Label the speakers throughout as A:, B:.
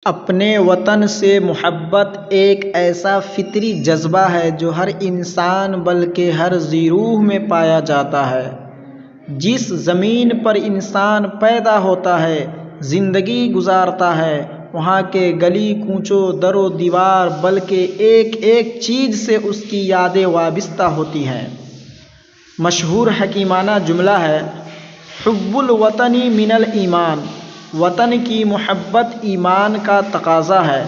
A: اپنے وطن سے محبت ایک ایسا فطری جذبہ ہے جو ہر انسان بلکہ ہر ذی روح میں پایا جاتا ہے۔ جس زمین پر انسان پیدا ہوتا ہے، زندگی گزارتا ہے، وہاں کے گلی کوچوں، در و دیوار بلکہ ایک ایک چیز سے اس کی یادیں وابستہ ہوتی ہیں۔ مشہور حکیمانہ جملہ ہے، حب الوطن من الایمان، وطن کی محبت ایمان کا تقاضا ہے۔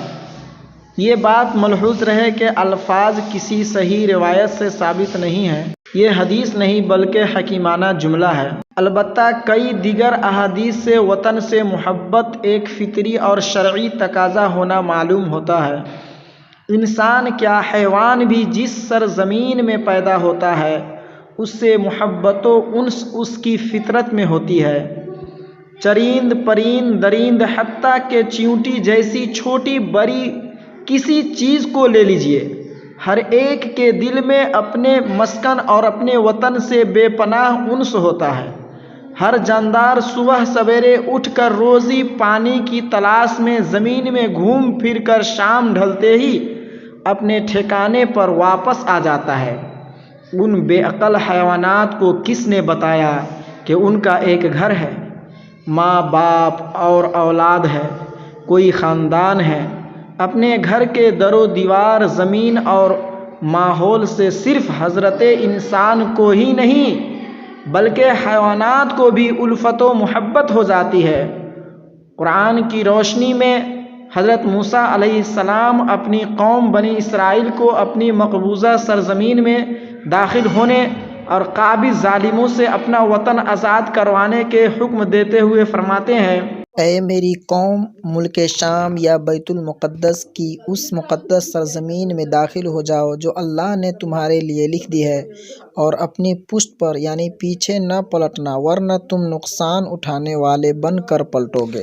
A: یہ بات ملحوظ رہے کہ الفاظ کسی صحیح روایت سے ثابت نہیں ہیں، یہ حدیث نہیں بلکہ حکیمانہ جملہ ہے۔ البتہ کئی دیگر احادیث سے وطن سے محبت ایک فطری اور شرعی تقاضا ہونا معلوم ہوتا ہے۔ انسان کیا حیوان بھی جس سرزمین میں پیدا ہوتا ہے، اس سے محبت و انس اس کی فطرت میں ہوتی ہے۔ چرند پرند درند حتیٰ کہ چیونٹی جیسی چھوٹی بڑی کسی چیز کو لے لیجیے، ہر ایک کے دل میں اپنے مسکن اور اپنے وطن سے بے پناہ انس ہوتا ہے۔ ہر جاندار صبح سویرے اٹھ کر روزی پانی کی تلاش میں زمین میں گھوم پھر کر شام ڈھلتے ہی اپنے ٹھکانے پر واپس آ جاتا ہے۔ ان بے عقل حیوانات کو کس نے بتایا کہ ان کا ایک گھر ہے، ماں باپ اور اولاد ہے، کوئی خاندان ہے؟ اپنے گھر کے در و دیوار، زمین اور ماحول سے صرف حضرت انسان کو ہی نہیں بلکہ حیوانات کو بھی الفت و محبت ہو جاتی ہے۔ قرآن کی روشنی میں حضرت موسیٰ علیہ السلام اپنی قوم بنی اسرائیل کو اپنی مقبوضہ سرزمین میں داخل ہونے اور قابض ظالموں سے اپنا وطن آزاد کروانے کے حکم دیتے ہوئے فرماتے ہیں،
B: اے میری قوم، ملک شام یا بیت المقدس کی اس مقدس سرزمین میں داخل ہو جاؤ جو اللہ نے تمہارے لیے لکھ دی ہے، اور اپنی پشت پر یعنی پیچھے نہ پلٹنا ورنہ تم نقصان اٹھانے والے بن کر پلٹو گے۔